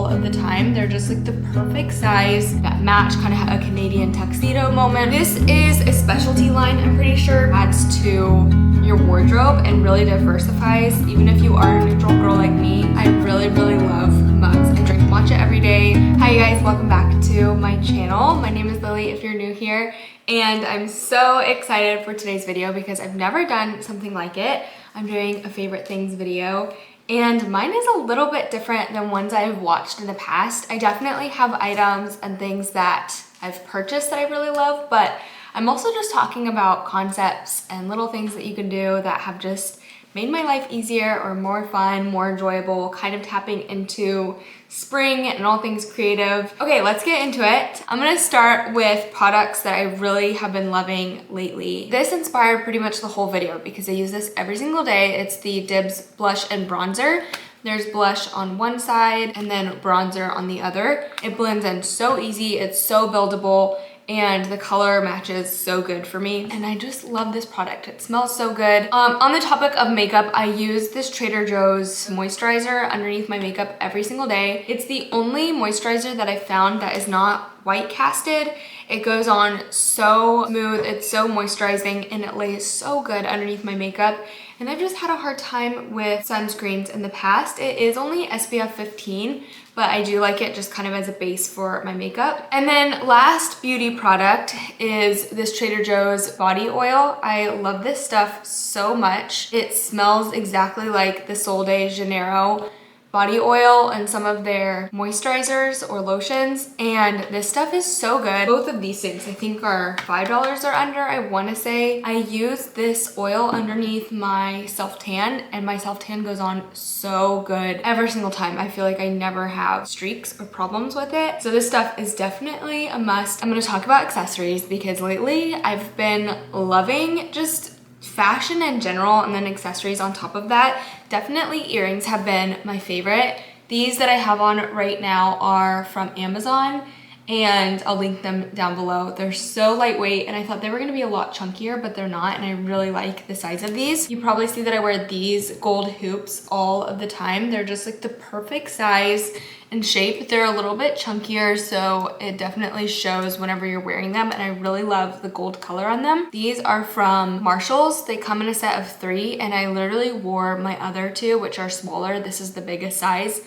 of the time. They're just like the perfect size that match kind of a Canadian tuxedo moment. This is a specialty line, I'm pretty sure. Adds to your wardrobe and really diversifies. Even if you are a neutral girl like me, I really love mugs. I drink matcha every day. Hi you guys, welcome back to my channel. My name is Lily if you're new here, and I'm so excited for today's video because I've never done something like it. I'm doing a favorite things video, and mine is a little bit different than ones I've watched in the past. I definitely have items and things that I've purchased that I really love, but I'm also just talking about concepts and little things that you can do that have just made my life easier or more fun, more enjoyable, kind of tapping into spring and all things creative. Okay, let's get into it. I'm gonna start with products that I really have been loving lately. This inspired pretty much the whole video because I use this every single day. It's the Dibs blush and bronzer. There's blush on one side and then bronzer on the other. It blends in so easy, it's so buildable, and the color matches so good for me, and I just love this product. It smells so good. On the topic of makeup, I use this Trader Joe's moisturizer underneath my makeup every single day. It's the only moisturizer that I found that is not white casted. It goes on so smooth, it's so moisturizing, and it lays so good underneath my makeup. And I've just had a hard time with sunscreens in the past. It is only SPF 15, but I do like it just kind of as a base for my makeup. And then last beauty product is this Trader Joe's body oil. I love this stuff so much. It smells exactly like the Sol de Janeiro body oil and some of their moisturizers or lotions, and this stuff is so good. Both of these things I think are $5 or under, I want to say. I use this oil underneath my self-tan, and my self-tan goes on so good every single time. I feel like I never have streaks or problems with it, so this stuff is definitely a must. I'm going to talk about accessories because lately I've been loving just fashion in general, and then accessories on top of that. Definitely earrings have been my favorite. These that I have on right now are from Amazon, and I'll link them down below. They're so lightweight, and I thought they were gonna be a lot chunkier, but they're not, and I really like the size of these. You probably see that I wear these gold hoops all of the time. They're just like the perfect size and shape. They're a little bit chunkier, so it definitely shows whenever you're wearing them, and I really love the gold color on them. These are from Marshalls. They come in a set of 3, and I literally wore my other 2, which are smaller. This is the biggest size,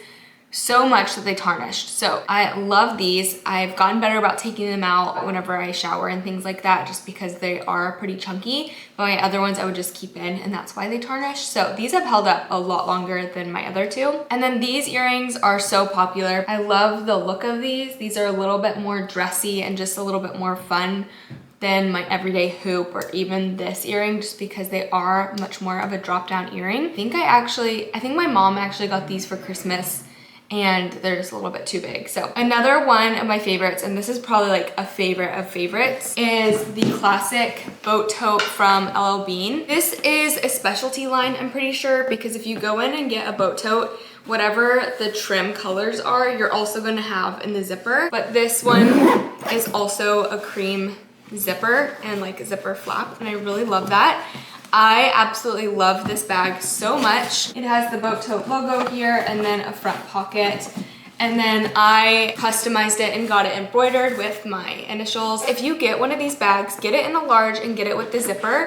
so much that they tarnished. So I love these. I've gotten better about taking them out whenever I shower and things like that, just because they are pretty chunky, but my other ones I would just keep in, and that's why they tarnished. So these have held up a lot longer than my other 2. And then these earrings are so popular. I love the look of these. These are a little bit more dressy and just a little bit more fun than my everyday hoop or even this earring, just because they are much more of a drop down earring. I think my mom actually got these for Christmas, and they're just a little bit too big. So another one of my favorites, and this is probably like a favorite of favorites, is the classic boat tote from LL Bean. This is a specialty line, I'm pretty sure, because if you go in and get a boat tote, whatever the trim colors are, you're also gonna have in the zipper. But this one is also a cream zipper and like a zipper flap, and I really love that. I absolutely love this bag so much. It has the boat tote logo here and then a front pocket. And then I customized it and got it embroidered with my initials. If you get one of these bags, get it in a large and get it with the zipper.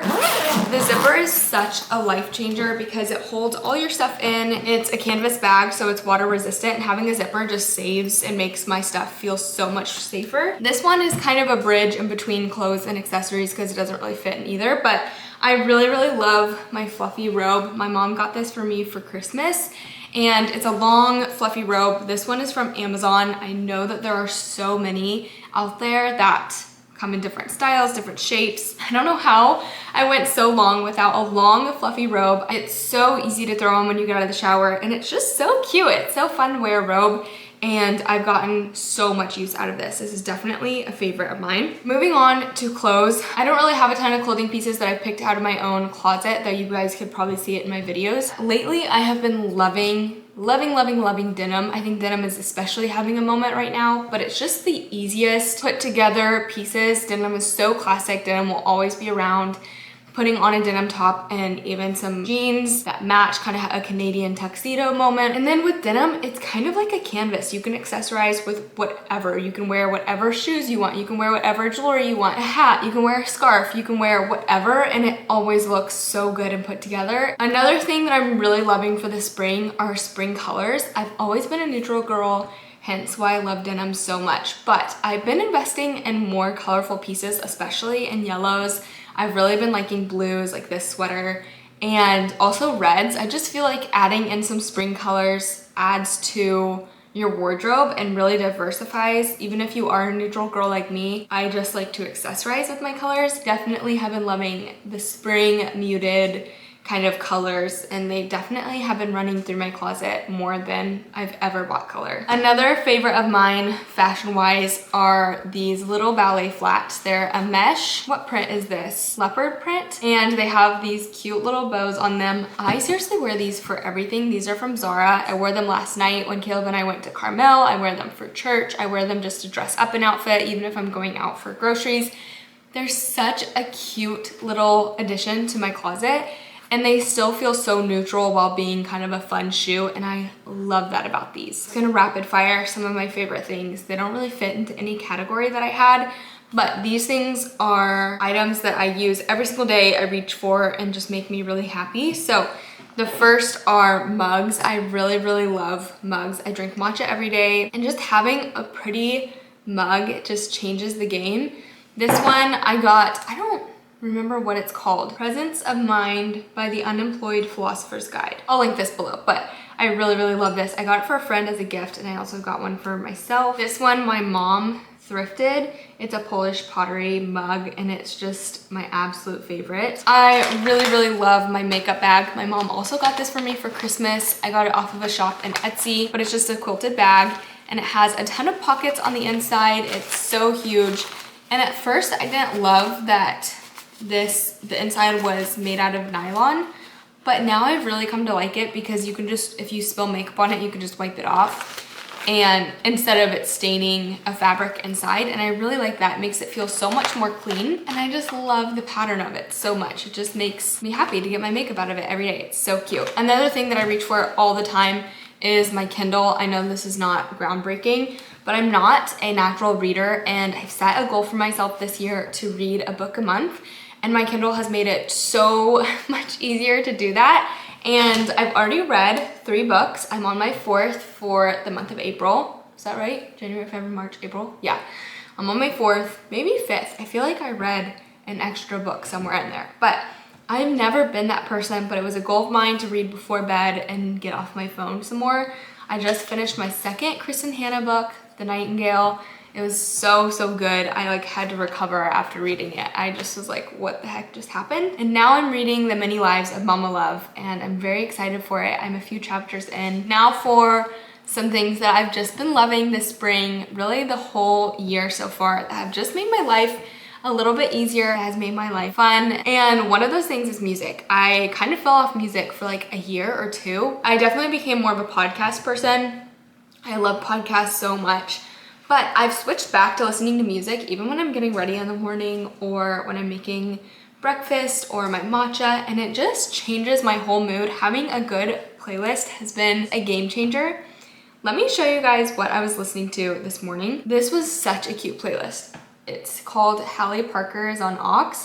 The zipper is such a life changer because it holds all your stuff in. It's a canvas bag, so it's water resistant, and having a zipper just saves and makes my stuff feel so much safer. This one is kind of a bridge in between clothes and accessories because it doesn't really fit in either, but I really love my fluffy robe. My mom got this for me for Christmas, and it's a long fluffy robe. This one is from Amazon. I know that there are so many out there that come in different styles, different shapes. I don't know how I went so long without a long fluffy robe. It's so easy to throw on when you get out of the shower, and it's just so cute. It's so fun to wear a robe, and I've gotten so much use out of this. This is definitely a favorite of mine. Moving on to clothes. I don't really have a ton of clothing pieces that I picked out of my own closet, though you guys could probably see it in my videos. Lately, I have been loving denim. I think denim is especially having a moment right now, but it's just the easiest put together pieces. Denim is so classic. Denim will always be around. putting on a denim top and even some jeans that match, kind of a Canadian tuxedo moment. And then with denim, it's kind of like a canvas. You can accessorize with whatever. You can wear whatever shoes you want. You can wear whatever jewelry you want. A hat, you can wear a scarf, you can wear whatever, and it always looks so good and put together. Another thing that I'm really loving for the spring are spring colors. I've always been a neutral girl, hence why I love denim so much, but I've been investing in more colorful pieces, especially in yellows. I've really been liking blues, like this sweater, and also reds. I just feel like adding in some spring colors adds to your wardrobe and really diversifies. Even if you are a neutral girl like me, I just like to accessorize with my colors. Definitely have been loving the spring muted kind of colors, and they definitely have been running through my closet more than I've ever bought color. Another favorite of mine, fashion-wise, are these little ballet flats. They're a mesh. What print is this? Leopard print. And they have these cute little bows on them. I seriously wear these for everything. These are from Zara. I wore them last night when Caleb and I went to Carmel. I wear them for church. I wear them just to dress up an outfit, even if I'm going out for groceries. They're such a cute little addition to my closet, and they still feel so neutral while being kind of a fun shoe, and I love that about these. I'm gonna rapid fire some of my favorite things. They don't really fit into any category that I had, but these things are items that I use every single day, I reach for, and just make me really happy. So the first are mugs. I really, really love mugs. I drink matcha every day, and just having a pretty mug just changes the game. This one I got, I don't remember what it's called. Presence of Mind by the Unemployed Philosopher's Guide. I'll link this below, but I really, really love this. I got it for a friend as a gift, and I also got one for myself. This one my mom thrifted. It's a Polish pottery mug, and it's just my absolute favorite. I really, really love my makeup bag. My mom also got this for me for Christmas. I got it off of a shop in Etsy, but it's just a quilted bag, and it has a ton of pockets on the inside. It's so huge. And at first I didn't love that the inside was made out of nylon, but now I've really come to like it because you can just, if you spill makeup on it, you can just wipe it off, and instead of it staining a fabric inside, and I really like that. It makes it feel so much more clean, and I just love the pattern of it so much. It just makes me happy to get my makeup out of it every day. It's so cute. Another thing that I reach for all the time is my Kindle. I know this is not groundbreaking, but I'm not a natural reader, and I've set a goal for myself this year to read a book a month. And my Kindle has made it so much easier to do that. And I've already read 3 books. I'm on my 4th for the month of April. Is that right? January, February, March, April? Yeah. I'm on my 4th, maybe 5th. I feel like I read an extra book somewhere in there. But I've never been that person, but it was a goal of mine to read before bed and get off my phone some more. I just finished my 2nd Kristen Hanna book, The Nightingale. It was so, so good. I like had to recover after reading it. I just was like, what the heck just happened? And now I'm reading The Many Lives of Mama Love, and I'm very excited for it. I'm a few chapters in. Now for some things that I've just been loving this spring, really the whole year so far, that have just made my life a little bit easier, has made my life fun. And one of those things is music. I kind of fell off music for like a year or 2. I definitely became more of a podcast person. I love podcasts so much. But I've switched back to listening to music even when I'm getting ready in the morning or when I'm making breakfast or my matcha, and it just changes my whole mood. Having a good playlist has been a game changer. Let me show you guys what I was listening to this morning. This was such a cute playlist. It's called Hallie Parker is on Aux,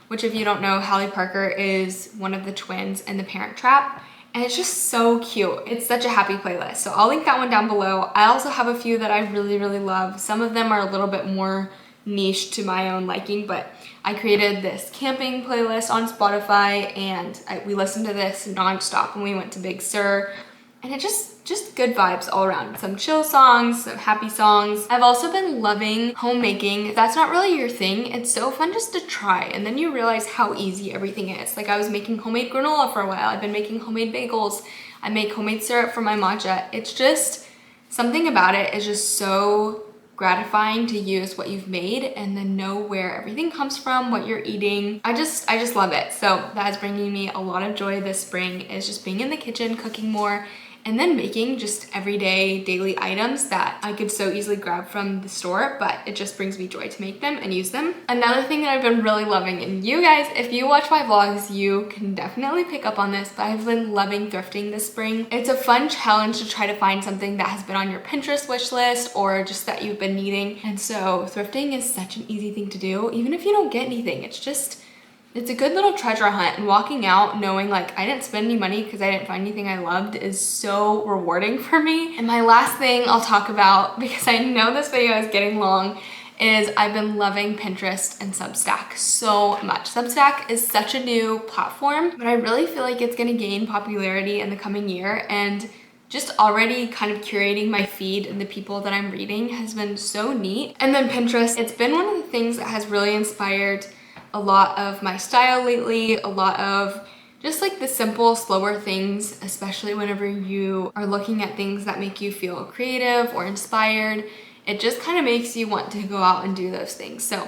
which if you don't know, Hallie Parker is one of the twins in The Parent Trap. And it's just so cute. It's such a happy playlist. So I'll link that one down below. I also have a few that I really, really love. Some of them are a little bit more niche to my own liking, but I created this camping playlist on Spotify, and we listened to this nonstop when we went to Big Sur. And it just good vibes all around. Some chill songs, some happy songs. I've also been loving homemaking. If that's not really your thing, it's so fun just to try, and then you realize how easy everything is. Like I was making homemade granola for a while. I've been making homemade bagels. I make homemade syrup for my matcha. It's just, something about it is just so gratifying to use what you've made and then know where everything comes from, what you're eating. I just love it. So that is bringing me a lot of joy this spring, is just being in the kitchen, cooking more, and then making just everyday daily items that I could so easily grab from the store, but it just brings me joy to make them and use them. Another thing that I've been really loving, and you guys, if you watch my vlogs, you can definitely pick up on this, but I've been loving thrifting this spring. It's a fun challenge to try to find something that has been on your Pinterest wish list or just that you've been needing. And so thrifting is such an easy thing to do. Even if you don't get anything, it's a good little treasure hunt, and walking out knowing like I didn't spend any money because I didn't find anything I loved is so rewarding for me. And my last thing I'll talk about, because I know this video is getting long, is I've been loving Pinterest and Substack so much. Substack is such a new platform, but I really feel like it's gonna gain popularity in the coming year, and just already kind of curating my feed and the people that I'm reading has been so neat. And then Pinterest, it's been one of the things that has really inspired a lot of my style lately, a lot of just like the simple, slower things, especially whenever you are looking at things that make you feel creative or inspired. It just kind of makes you want to go out and do those things. So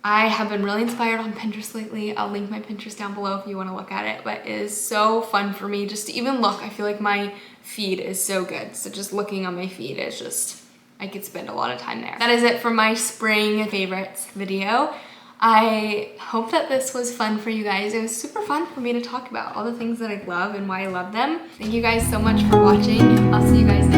I have been really inspired on Pinterest lately. I'll link my Pinterest down below if you want to look at it, but it is so fun for me just to even look. I feel like my feed is so good. So just looking on my feed is just, I could spend a lot of time there. That is it for my spring favorites video. I hope that this was fun for you guys. It was super fun for me to talk about all the things that I love and why I love them. Thank you guys so much for watching. I'll see you guys next time.